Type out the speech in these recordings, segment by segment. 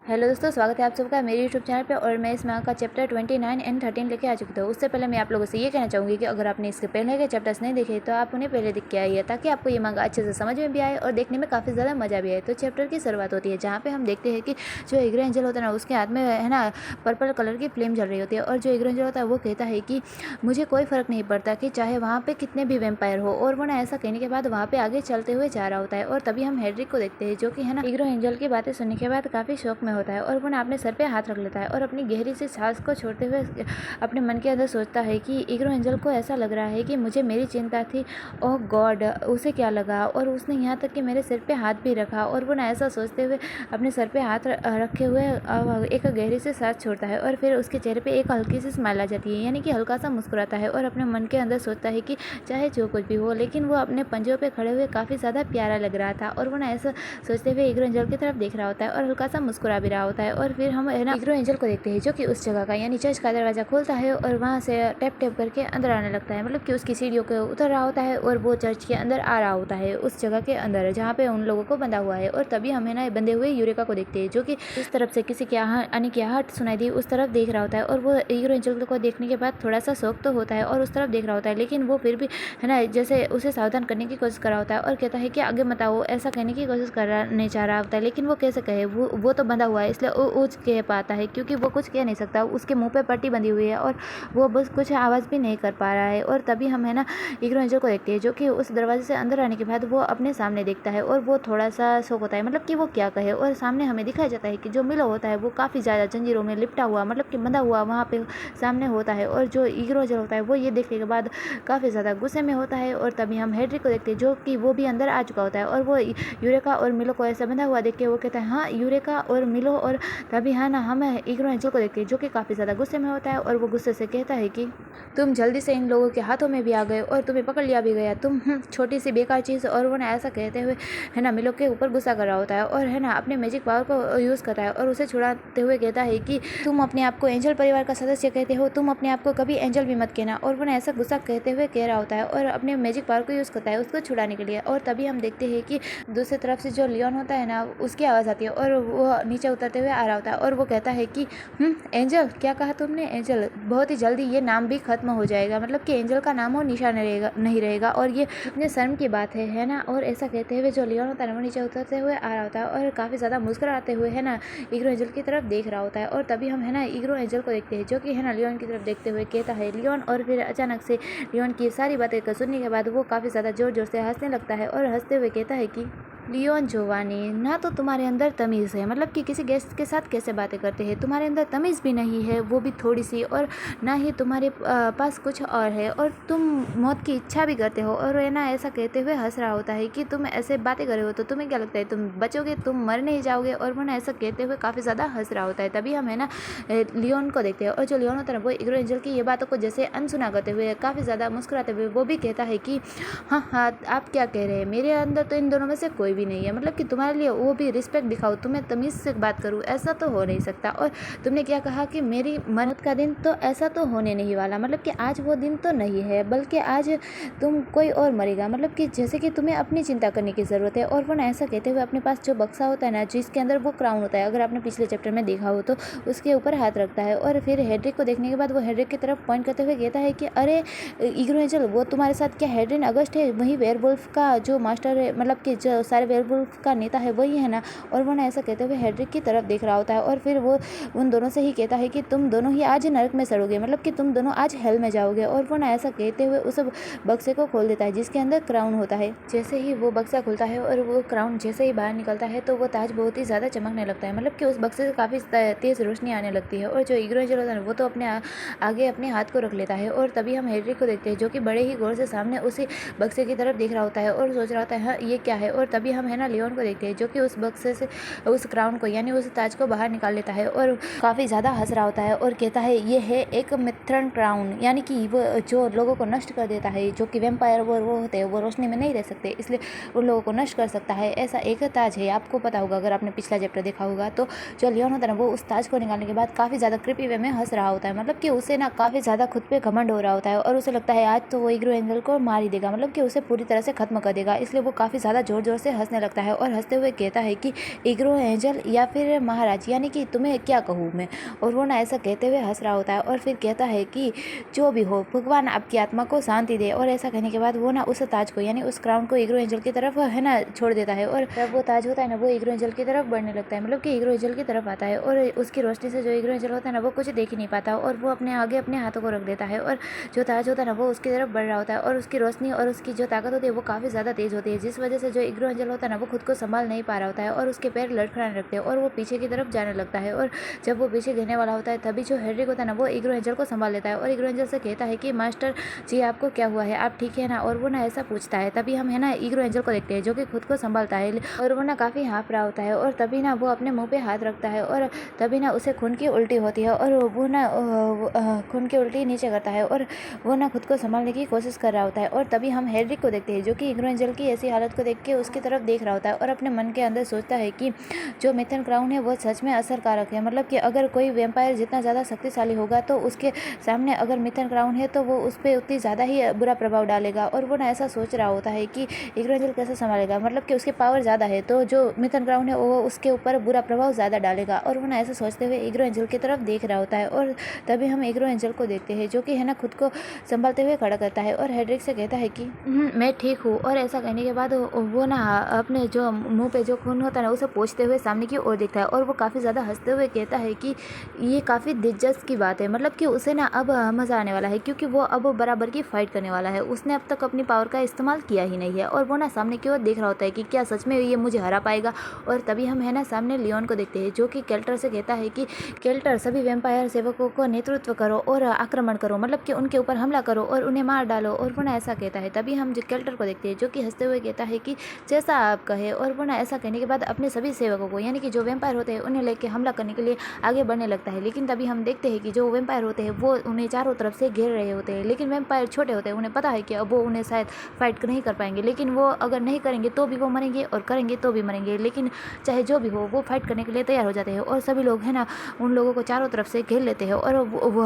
Hello दोस्तों, स्वागत है आप सबका मेरे यूट्यूब चैनल पे। और मैं इस माह का चैप्टर 29 एंड 13 लेके आ चुकी हूँ। उससे पहले मैं आप लोगों से ये कहना चाहूँगी कि अगर आपने इसके पहले के चैप्टर्स नहीं देखे तो आप उन्हें पहले देख के आइए, ताकि आपको ये मांगा अच्छे से समझ में भी आए और देखने में काफ़ी ज़्यादा मज़ा भी आए। तो चैप्टर की शुरुआत होती है जहाँ पे हम देखते हैं कि जो हीरो एंजल होता है ना, उसके हाथ में है ना पर्पल कलर की फ्लेम जल रही होती है। और जो हीरो एंजल होता है वो कहता है कि मुझे कोई फ़र्क नहीं पड़ता कि चाहे वहाँ पे कितने भी वेम्पायर हो। और वो ना ऐसा कहने के बाद वहाँ पे आगे चलते हुए जा रहा होता है। और तभी हम हेड्रिक को देखते हैं, जो कि है ना हीरो एंजल की बातें सुनने के बाद काफ़ी शौक में होता है। और वो ना अपने सर पे हाथ रख लेता है और अपनी गहरी सी सांस को छोड़ते हुए अपने मन के अंदर सोचता है कि हीरो एंजल को ऐसा लग रहा है कि मुझे मेरी चिंता थी, ओह गॉड उसे क्या लगा। और उसने यहाँ तक कि मेरे सिर पे हाथ भी रखा। और वो ना ऐसा सोचते हुए अपने सर पे हाथ रखे हुए एक गहरी सी सांस छोड़ता है। और फिर उसके चेहरे पे एक हल्की सी स्माइल आ जाती है, यानी कि हल्का सा मुस्कुराता है। और अपने मन के अंदर सोचता है कि चाहे जो कुछ भी हो, लेकिन वो अपने पंजों पे खड़े हुए काफ़ी ज़्यादा प्यारा लग रहा था। और वो ना ऐसा सोचते हुए हीरो एंजल की तरफ देख रहा होता है और हल्का सा मुस्कुरा भी रहा होता है। और फिर हम है ना हीरो एंजल को देखते हैं, जो कि उस जगह का यानी चर्च का दरवाजा खोलता है और वहाँ से टैप टैप करके अंदर आने लगता है। मतलब कि उसकी सीढ़ियों के उतर रहा होता है और वो चर्च के अंदर आ रहा होता है, उस जगह के अंदर जहाँ पे उन लोगों को बंधा हुआ है। और तभी हमें ना बंधे हुए यूरेका को देखते हैं, जो कि इस तरफ से किसी की आने की आहट सुनाई दी उस तरफ देख रहा होता है। और वो हीरो एंजल को देखने के बाद थोड़ा सा शौक तो होता है और उस तरफ देख रहा होता है, लेकिन वो फिर भी है ना जैसे उसे सावधान करने की कोशिश कर रहा होता है और कहता है कि आगे मत आओ, ऐसा कहने की कोशिश नहीं चाह रहा होता है। लेकिन वो कैसे कहे, वो तो बंधा हुआ है, इसलिए वो कह पाता है, क्योंकि वो कुछ कह नहीं सकता। उसके मुंह पे पट्टी बंधी हुई है और वो बस कुछ आवाज़ भी नहीं कर पा रहा है। और तभी हम है ना हीरो एंजल को देखते हैं, जो कि उस दरवाजे से अंदर आने के बाद वो अपने सामने देखता है और वो थोड़ा सा शौक होता है, मतलब कि वो क्या कहे। और सामने हमें दिखाया जाता है कि जो मिलो होता है वो काफ़ी ज़्यादा जंजीरों में लिपटा हुआ, मतलब कि बंधा हुआ वहाँ पे सामने होता है। और जो हीरो एंजल होता है वो ये देखने के बाद काफ़ी ज़्यादा गुस्से में होता है। और तभी हम हेड्रिक को देखते हैं, जो कि वो भी अंदर आ चुका होता है। और वो यूरेका और मिलो को ऐसा बंधा हुआ देख के वो कहता है हाँ यूरेका और मिलो। और तभी है ना हम हीरो एंजल को देखते हैं, जो कि काफ़ी ज़्यादा गुस्से में होता है। और वो गुस्से से कहता है कि तुम जल्दी से इन लोगों के हाथों में भी आ गए और तुम्हें पकड़ लिया भी गया, तुम छोटी सी बेकार चीज़। और वो ना ऐसा कहते हुए है ना मिलो के ऊपर गुस्सा कर रहा होता है और है ना अपने मैजिक पावर को यूज़ करता है और उसे छुड़ाते हुए कहता है कि तुम अपने आप को एंजल परिवार का सदस्य कहते हो, तुम अपने आप को कभी एंजल भी मत कहना। और वो ना ऐसा गुस्सा कहते हुए कह रहा होता है और अपने मैजिक पावर को यूज़ करता है उसको छुड़ाने के लिए। और तभी हम देखते हैं कि दूसरी तरफ से जो लियोन होता है ना, उसकी आवाज़ आती है और वो नीचे उतरते हुए आ रहा होता है। और वो कहता है कि एंजल, क्या कहा तुमने? एंजल, बहुत ही जल्दी ये नाम भी खत्म हो जाएगा, मतलब कि एंजल का नाम और निशान नहीं रहेगा। और ये इतने शर्म की बात है ना। और ऐसा कहते हुए जो लियोन होता है वो नीचे उतरते हुए आ रहा होता है और काफ़ी ज़्यादा मुस्कुराते हुए है ना हीरो एंजल की तरफ देख रहा होता है। और तभी हम है ना हीरो एंजल को देखते हैं, जो कि है ना लियोन की तरफ देखते हुए कहता है लियोन। और फिर अचानक से लियोन की सारी बातें सुनने के बाद वो काफ़ी ज़्यादा ज़ोर ज़ोर से हंसने लगता है और हंसते हुए कहता है कि लियोन जोवानी, ना तो तुम्हारे अंदर तमीज़ है, मतलब कि किसी गेस्ट के साथ कैसे बातें करते हैं, तुम्हारे अंदर तमीज़ भी नहीं है, वो भी थोड़ी सी, और ना ही तुम्हारे पास कुछ और है, और तुम मौत की इच्छा भी करते हो। और है ना ऐसा कहते हुए हंस रहा होता है कि तुम ऐसे बातें कर रहे हो तो तुम्हें क्या लगता है तुम बचोगे, तुम मर नहीं जाओगे। और वो ना ऐसा कहते हुए काफ़ी ज़्यादा हंस रहा होता है। तभी हम है ना लियोन को देखते हैं और जो लियोन होता है वो हीरो एंजल की ये बातों को जैसे अनसुना करते हुए काफ़ी ज़्यादा मुस्कुराते हुए वो भी कहता है कि हाँ हाँ, आप क्या कह रहे हैं, मेरे अंदर तो इन दोनों में से कोई भी नहीं है, मतलब कि तुम्हारे लिए वो भी रिस्पेक्ट दिखाओ, तुम्हें तमीज़ से बात करूँ, ऐसा तो हो नहीं सकता। और तुमने क्या कहा कि मेरी मौत का दिन, तो ऐसा तो होने नहीं वाला, मतलब कि आज वो दिन तो नहीं है, बल्कि आज तुम कोई और मरेगा, मतलब कि जैसे कि तुम्हें अपनी चिंता करने की ज़रूरत है। और वो ना ऐसा कहते हुए अपने पास जो बक्सा होता है ना, जिसके अंदर वो क्राउन होता है, अगर आपने पिछले चैप्टर में देखा हो तो उसके ऊपर हाथ रखता है। और फिर हेड्रिक को देखने के बाद वो हेड्रिक की तरफ पॉइंट करते हुए कहता है कि अरे हीरो एंजल, वो तुम्हारे साथ क्या हेड्रिन अगस्ट है, वही वेयरवुल्फ का जो मास्टर है, मतलब कि जो सारे वेयरवुल्फ का नेता है वही है ना। और वो ना ऐसा कहते हुए हेड्रिक की तरफ देख रहा होता है और फिर वो उन दोनों से ही कहता है कि तुम दोनों ही आज नरक में सड़ोगे, मतलब कि तुम दोनों आज हेल में जाओगे। और वो ना ऐसा कहते हुए उस बक्से को खोल देता है जिसके अंदर क्राउन होता है। जैसे ही वो बक्सा खुलता है और वो क्राउन जैसे ही बाहर निकलता है तो वो ताज बहुत ही ज़्यादा चमकने लगता है, मतलब कि उस बक्से से काफ़ी तेज़ रोशनी आने लगती है। और जो हीरो एंजल होता है वो तो अपने आगे अपने हाथ को रख लेता है। और तभी हम हेड्रिक को देखते हैं, जो कि बड़े ही गौर से सामने उसी बक्से की तरफ देख रहा होता है और सोच रहा होता है हाँ ये क्या है। और तभी हम है ना लियोन को देखते हैं, जो कि उस बक्से से उस क्राउन को यानी उस ताज को बाहर निकाल लेता है और काफ़ी ज़्यादा हंस रहा होता है और कहता है ये है एक मिथ्रन क्राउन, यानी कि वो जो लोगों को नष्ट कर देता है, जो कि वेम्पायर वो होते हैं, वो रोशनी में नहीं रह सकते, इसलिए उन लोगों को नष्ट कर सकता है, ऐसा एक ताज है। आपको पता होगा अगर आपने पिछला चैप्टर देखा होगा। तो जो लियोन होता है ना वो उस ताज को निकालने के बाद काफ़ी ज़्यादा क्रिपी वे में हंस रहा होता है, मतलब कि उसे ना काफ़ी ज़्यादा खुद पे घमंड हो रहा होता है और उसे लगता है आज तो वो हीरो एंजल को मार ही देगा, मतलब कि उसे पूरी तरह से खत्म कर देगा, इसलिए वो काफ़ी ज़्यादा ज़ोर ज़ोर से हंसने लगता है और हंसते हुए कहता है कि इग्रो एंजल या फिर महाराज, यानी कि तुम्हें क्या कहूँ मैं। और वो ना ऐसा कहते हुए हंस रहा होता है और फिर कहता है कि जो भी हो, भगवान आपकी आत्मा को शांति दे। और ऐसा कहने के बाद वो ना उस ताज को, यानी उस क्राउन को इग्रो एंजल की तरफ है ना छोड़ देता है। और जब वो ताज होता है ना, वो इग्रो एंजल की तरफ बढ़ने लगता है, मतलब कि इग्रो एंजल की तरफ आता है। और उसकी रोशनी से जो इग्रो एंजल होता है ना, वो कुछ देख ही नहीं पाता और वो अपने आगे अपने हाथों को रख देता है। और जो ताज होता है ना, वो उसकी तरफ बढ़ रहा होता है और उसकी रोशनी और उसकी जो ताकत होती है वो काफ़ी ज़्यादा तेज होती है, जिस वजह से जो इग्रो एंजल होता है ना, वो खुद को संभाल नहीं पा रहा होता है और उसके पैर लड़खड़ाने लगते हैं और वो पीछे की तरफ जाने लगता है। और जब वो पीछे गिरने वाला होता है, तभी जो हेड्रिक होता है ना, वो इग्रो एंजल को संभाल लेता है और इग्रो एंजल से कहता है कि मास्टर जी, आपको क्या हुआ है, आप ठीक है ना। और वो ना ऐसा पूछता है। तभी हम है ना इग्रो एंजल को देखते हैं, जो कि खुद को संभालता है और वो ना काफ़ी हाँफ रहा होता है। और तभी ना वो अपने मुंह पे हाथ रखता है और तभी ना उसे खून की उल्टी होती है और वो ना खून की उल्टी नीचे करता है और वो ना खुद को संभालने की कोशिश कर रहा होता है। और तभी हम हेड्रिक को देखते हैं, जो कि इग्रो एंजल की ऐसी हालत को देख के उसकी तरफ देख रहा होता है और अपने मन के अंदर सोचता है कि जो मिथन क्राउन है वो सच में असरकारक है, मतलब कि अगर कोई वेम्पायर जितना ज़्यादा शक्तिशाली होगा तो उसके सामने अगर मिथन क्राउन है तो वो उस पर उतनी ज़्यादा ही बुरा प्रभाव डालेगा। और वो ना ऐसा सोच रहा होता है कि इग्रो एंजल कैसे संभालेगा, मतलब कि उसके पावर ज़्यादा है तो जो मिथन क्राउन है वो उसके ऊपर बुरा प्रभाव ज़्यादा डालेगा। और वो ना ऐसा सोचते हुए इग्रो एंजल की तरफ देख रहा होता है और तभी हम इग्रो एंजल को देखते हैं, जो कि है ना खुद को संभालते हुए खड़ा करता है और हेड्रिक से कहता है कि मैं ठीक हूँ। और ऐसा कहने के बाद वो ना अपने जो मुंह पे जो खून होता है ना, उसे पोंछते हुए सामने की ओर देखता है और वो काफ़ी ज़्यादा हंसते हुए कहता है कि ये काफ़ी दिलचस्प की बात है, मतलब कि उसे ना अब मज़ा आने वाला है, क्योंकि वो अब बराबर की फाइट करने वाला है। उसने अब तक अपनी पावर का इस्तेमाल किया ही नहीं है और वो ना सामने की ओर देख रहा होता है कि क्या सच में ये मुझे हरा पाएगा। और तभी हम है ना सामने लियोन को देखते हैं, जो कि केल्टर से कहता है कि केल्टर, सभी वेम्पायर सेवकों को नेतृत्व करो और आक्रमण करो, मतलब कि उनके ऊपर हमला करो और उन्हें मार डालो। और वो ना ऐसा कहता है। तभी हम जो केल्टर को देखते हैं, जो कि हंसते हुए कहता है कि जैसा आप कहे। और वो ना ऐसा कहने के बाद अपने सभी सेवकों को, यानी कि जो वेम्पायर होते हैं, उन्हें लेके हमला करने के लिए आगे बढ़ने लगता है। लेकिन तभी हम देखते हैं कि जो वेम्पायर होते हैं वो उन्हें चारों तरफ से घेर रहे होते हैं, लेकिन वेम्पायर छोटे होते हैं, उन्हें पता है कि अब वो उन्हें शायद फाइट नहीं कर पाएंगे, लेकिन वो अगर नहीं करेंगे तो भी वो मरेंगे और करेंगे तो भी मरेंगे। लेकिन चाहे जो भी हो, वो फाइट करने के लिए तैयार हो जाते हैं और सभी लोग है ना उन लोगों को चारों तरफ से घेर लेते हैं और वो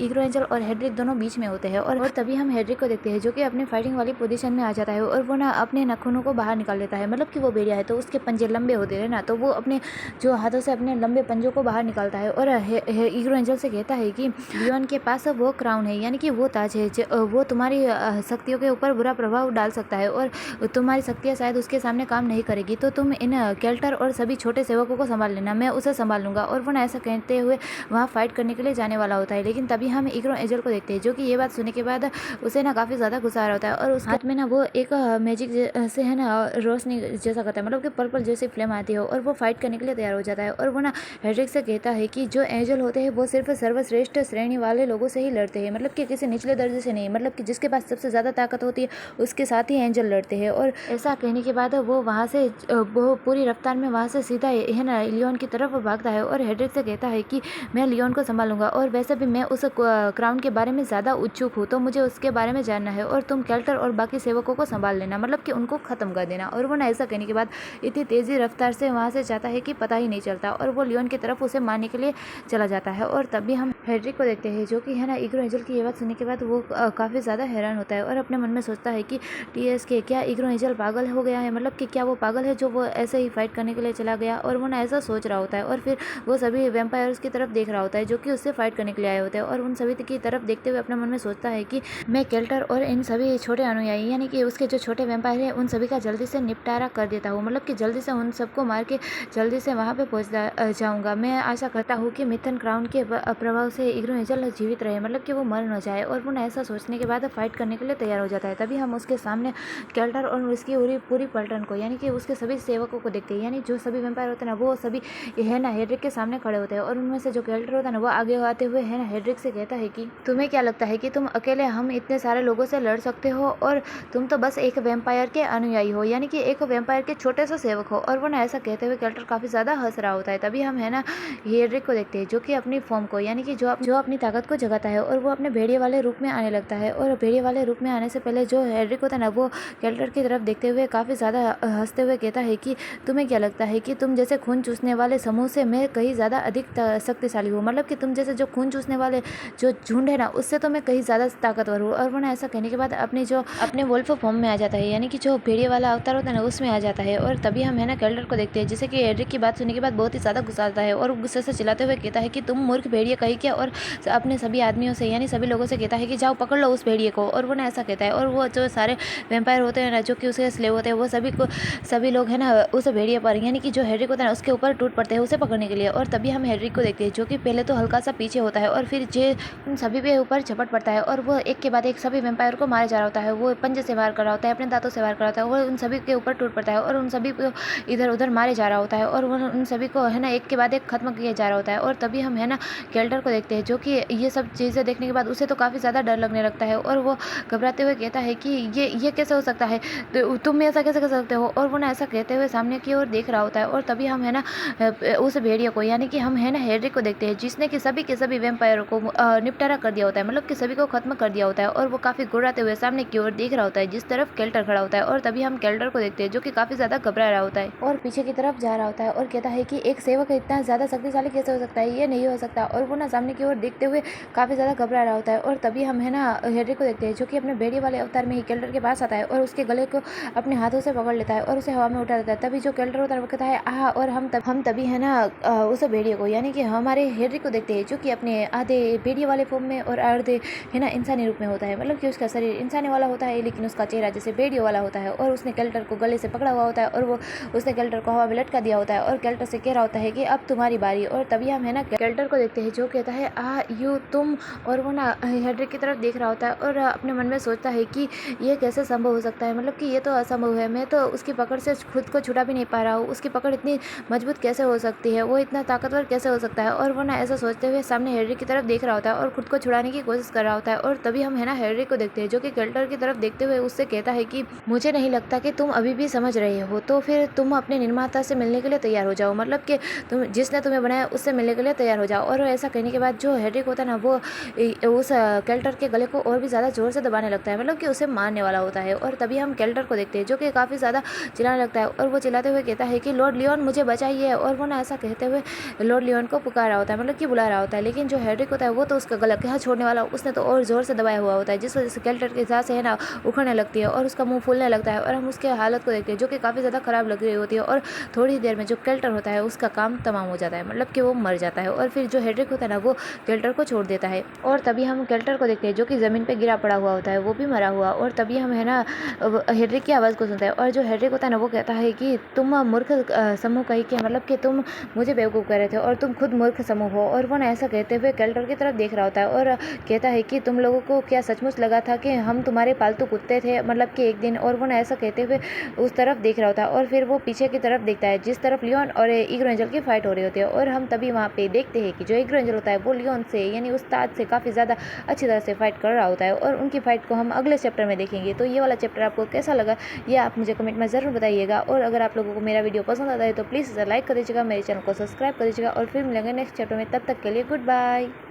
इग्रो एंजल और हेड्रिक दोनों बीच में होते हैं। और तभी हम हेड्रिक को देखते हैं, जो कि अपनी फाइटिंग वाली पोजीशन में आ जाता है और वो ना अपने नाखूनों को बाहर निकाल लेता है, मतलब कि वो भेड़िया है तो उसके पंजे लंबे होते हैं ना, तो वो अपने जो हाथों से अपने लंबे पंजों को बाहर निकालता है और इग्रो एंजल से कहता है कि लियोन के पास वो क्राउन है, यानी कि वो ताज है, वो तुम्हारी शक्तियों के ऊपर बुरा प्रभाव डाल सकता है और तुम्हारी शक्तियाँ शायद उसके सामने काम नहीं करेगी, तो तुम इन केल्टर और सभी छोटे सेवकों को संभाल लेना, मैं उसे संभाल लूँगा। और वो ना ऐसा कहते हुए वहाँ फाइट करने के लिए जाने वाला होता है। लेकिन तभी हम इग्रो एंजल को देखते हैं, जो कि ये बात सुनने के बाद उसे ना काफ़ी ज़्यादा गुस्सा आ रहा होता है और उस हाथ में ना वो एक मैजिक से है ना रोशनी जैसा करता है, मतलब कि पर्पल जैसी फ्लेम आती है और वो फाइट करने के लिए तैयार हो जाता है। और वो ना हेड्रिक से कहता है कि जो एंजल होते हैं वो सिर्फ सर्वश्रेष्ठ श्रेणी वाले लोगों से ही लड़ते हैं, मतलब कि किसी निचले दर्जे से नहीं, मतलब कि जिसके पास सबसे ज़्यादा ताकत होती है उसके साथ ही एंजल लड़ते हैं। और ऐसा कहने के बाद वो वहाँ से वो पूरी रफ्तार में वहाँ से सीधा है ना लियोन की तरफ भागता है और हेड्रिक से कहता है कि मैं लियोन को संभालूंगा और वैसे भी मैं उस क्राउन के बारे में ज़्यादा उत्सुक हूँ, तो मुझे उसके बारे में जानना है और तुम केल्टर और बाकी सेवकों को संभाल लेना, मतलब कि उनको ख़त्म कर देना। और वो ना ऐसा कहने के बाद इतनी तेज़ी रफ्तार से वहाँ से जाता है कि पता ही नहीं चलता और वो लियोन की तरफ उसे मारने के लिए चला जाता है। और तभी हम हेड्रिक को देखते हैं, जो कि है ना इग्रो एंजल की ये बात सुनने के बाद वो काफ़ी ज़्यादा हैरान होता है और अपने मन में सोचता है कि TSK, क्या इग्रो एंजल पागल हो गया है, मतलब कि क्या वो पागल है जो वो ऐसे ही फाइट करने के लिए चला गया। और वो ना ऐसा सोच रहा होता है और फिर वो सभी वेम्पायर्स की तरफ देख रहा होता है, जो कि उससे फाइट करने के लिए आए होते हैं और उन सभी की तरफ देखते हुए अपने मन में सोचता है कि मैं केल्टर और इन सभी छोटे अनुयायी, यानी कि उसके जो छोटे वेम्पायर हैं, उन सभी का जल्दी से निपटारा कर देता हूँ, मतलब कि जल्दी से उन सबको मार के जल्दी से वहाँ पे पहुँच जाऊँगा। मैं आशा करता हूँ कि मिथन क्राउन के प्रभाव से इग्रो एंजल जीवित रहे, मतलब कि वो मर न जाए। और वो ऐसा सोचने के बाद फाइट करने के लिए तैयार हो जाता है। तभी हम उसके सामने केल्टर और उसकी पूरी पलटन को, यानी कि उसके सभी सेवकों को देखते हैं, यानी जो सभी वेम्पायर होते हैं ना वो सभी है ना हेड्रिक के सामने खड़े होते हैं। और उनमें से जो केल्टर होता है ना वो आगे आते हुए है ना हेड्रिक से कहता है कि तुम्हें क्या लगता है कि तुम अकेले हम इतने सारे लोगों से लड़ सकते हो, और तुम तो बस एक वेम्पायर के अनुयायी हो, यानी कि एक वेम्पायर के छोटे से सेवक हो। और वो ना ऐसा कहते हुए केल्टर काफ़ी ज़्यादा हंस रहा होता है। तभी हम है ना हेड्रिक को देखते हैं, जो कि अपनी फॉर्म को, यानी कि जो अपनी ताकत को जगाता है और वो अपने भेड़िए वाले रूप में आने लगता है। और भेड़िए वाले रूप में आने से पहले जो हेड्रिक होता है ना, वो केल्टर की तरफ देखते हुए काफ़ी ज़्यादा हंसते हुए कहता है कि तुम्हें क्या लगता है कि तुम जैसे खून चूसने वाले समूह से मैं कहीं ज़्यादा अधिक शक्तिशाली हूँ? मतलब कि तुम जैसे जो खून चूसने वाले जो झुंड है ना, उससे तो मैं कहीं ज़्यादा ताकतवर हूँ। और वो ना ऐसा कहने के बाद अपने वोल्फ फॉर्म में आ जाता है, यानी कि जो भेड़िए वाला अवतार होता है ना, उसमें आ जाता है। और तभी हम है ना केल्टर को देखते हैं, जिसे कि हेड्रिक की बात सुनने के बाद बहुत ही ज़्यादा गुस्सा आता है और गुस्से से चिल्लाते हुए कहता है कि तुम मूर्ख भेड़िए कहीं क्या, और अपने सभी आदमियों से यानी सभी लोगों से कहता है कि जाओ पकड़ लो उस भेड़िए को। और वो ना ऐसा कहता है, और वो जो सारे वेम्पायर होते हैं ना, जो कि उसके स्लेव होते हैं, वो सभी लोग है ना उस भेड़िए पर यानी कि जो हेड्रिक होता है ना, उसके ऊपर टूट पड़ते हैं उसे पकड़ने के लिए। और तभी हम हेड्रिक को देखते हैं, जो कि पहले तो हल्का सा पीछे होता है और फिर जे उन सभी के ऊपर झपट पड़ता है और वो एक के बाद एक सभी वेम्पायर को मारे जा रहा होता है। वो पंजे से वार कर रहा होता है, अपने दांतों से वार कर रहा होता है, वो उन सभी के ऊपर टूट पड़ता है और उन सभी को इधर उधर मारे जा रहा होता है और उन सभी को है ना एक के बाद एक खत्म किया जा रहा होता है। और तभी हम है ना केल्टर को देखते हैं, जो कि ये सब चीज़ें देखने के बाद उसे तो काफ़ी ज़्यादा डर लगने लगता है और वो घबराते हुए कहता है कि ये कैसे हो सकता है, तो तुम ऐसा कैसे कर सकते हो? और वो ना ऐसा कहते हुए सामने की ओर देख रहा होता है। और तभी हम है ना उस भेड़िए को यानी कि हम है ना हेड्रिक को देखते हैं, जिसने कि सभी के सभी वेम्पायरों को निपटारा कर दिया होता है, मतलब कि सभी को खत्म कर दिया होता है। और वो काफ़ी गुर्राते हुए सामने की ओर देख रहा होता है, जिस तरफ केल्टर खड़ा होता है। और तभी हम केल्टर को देखते हैं, जो कि काफ़ी ज़्यादा घबरा रहा होता है और पीछे की तरफ जा रहा होता है और कहता है कि एक सेवक इतना ज़्यादा शक्तिशाली कैसे हो सकता है, ये नहीं हो सकता। और वो ना सामने की ओर देखते हुए काफ़ी ज़्यादा घबरा रहा होता है। और तभी हम है ना हेड्रिक को देखते हैं, जो कि अपने भेड़िए वाले अवतार में ही केल्टर के पास आता है और उसके गले को अपने हाथों से पकड़ लेता है और उसे हवा में उठा देता है। तभी जो केल्टर होता है वो कहता है आह, और हम तभी है ना उस भेड़िए को यानी कि हमारे हेड्रिक को देखते हैं, जो कि अपने आधे भेड़िए वाले फॉर्म में और आधे है ना इंसानी रूप में होता है। मतलब कि उसका शरीर इंसानी वाला होता है, लेकिन उसका चेहरा जैसे भेड़िए वाला होता है। और उसने केल्टर को गले से पकड़ा हुआ होता है और वो उसने केल्टर को हवा में लटका दिया होता है और केल्टर से कह रहा होता है कि अब तुम्हारी बारी। और तभी हम है ना केल्टर को देखते हैं, जो कहता है यू तुम। और वो ना हेड्रिक की तरफ देख रहा होता है और अपने मन में सोचता है कि ये कैसे संभव हो सकता है, मतलब कि ये तो असंभव है, मैं तो उसकी पकड़ से खुद को छुड़ा भी नहीं पा रहा हूँ, उसकी पकड़ इतनी मजबूत कैसे हो सकती है, वो इतना ताकतवर कैसे हो सकता है। और वो ना ऐसा सोचते हुए सामने हेड्रिक की तरफ देख रहा होता है और खुद को छुड़ाने की कोशिश कर रहा होता है। और तभी हम है ना हेड्रिक को देखते हैं, जो कि केल्टर की तरफ देखते हुए उससे कहता है कि मुझे नहीं लगता कि तुम अभी भी समझ रहे हो, तो फिर तुम अपने निर्माता से मिलने के लिए तैयार हो जाओ, मतलब कि तुम जिसने तुम्हें बनाया उससे मिलने के लिए तैयार हो जाओ। और ऐसा कहने के बाद जो हेड्रिक होता है ना, वो उस केल्टर के गले को और भी ज़्यादा जोर से दबाने लगता है, मतलब कि उसे मारने वाला होता है। और तभी हम केल्टर को देखते हैं, जो कि काफ़ी ज़्यादा चिल्लाने लगता है और वो चिल्लाते हुए कहता है कि लॉर्ड लियोन मुझे बचाइए। और वो ना ऐसा कहते हुए लॉर्ड लियोन को पुकार रहा होता है, मतलब कि बुला रहा होता है। लेकिन जो हेड्रिक होता है वो तो उसका गला क्या छोड़ने वाला, उसने तो और ज़ोर से दबाया हुआ होता है, जिस वजह से केल्टर की सांसें है ना उखड़ने लगती है और उसका मुंह फूलने लगता है। और हम उसके हालत को देखते हैं, जो कि काफ़ी ज़्यादा ख़राब लग रही होती है। और थोड़ी देर में जो केल्टर होता है उसका काम तमाम हो जाता है, मतलब कि वो मर जाता है। और फिर जो हेड्रिक होता है ना, वो केल्टर को छोड़ देता है। और तभी हम केल्टर को देखते हैं, जो कि ज़मीन पे गिरा पड़ा हुआ होता है, वो भी मरा हुआ। और तभी हम है ना हेड्रिक की आवाज़ को सुनते हैं और जो हेड्रिक होता है ना, वो कहता है कि तुम मूर्ख समूह कही के, मतलब कि तुम मुझे बेवकूफ़ कर रहे थे और तुम खुद मूर्ख समूह हो। और वो ना ऐसा कहते हुए केल्टर की तरफ देख रहा होता है और कहता है कि तुम लोगों को क्या सचमुच लगा था कि हम तुम्हारे पालतू कुत्ते थे, मतलब कि एक दिन। और वो ना ऐसा कहते हुए उस तरफ देख रहा होता है और फिर वो पीछे की तरफ देखता है, जिस तरफ लियोन और इग्रो एंजल की फाइट हो रही होती है। और हम तभी वहाँ पे देखते हैं कि जो इग्रो एंजल होता है वो लियोन से यानी उस्ताद से काफ़ी ज़्यादा अच्छी तरह से फाइट कर रहा होता है और उनकी फाइट को हम अगले चैप्टर में देखेंगे। तो ये वाला चैप्टर आपको कैसा लगा ये आप मुझे कमेंट में ज़रूर बताइएगा। और अगर आप लोगों को मेरा वीडियो पसंद आता है तो प्लीज़ इसे लाइक कर दीजिएगा, मेरे चैनल को सब्सक्राइब कर दीजिएगा और फिर मिलेंगे नेक्स्ट चैप्टर में। तब तक के लिए गुड बाय।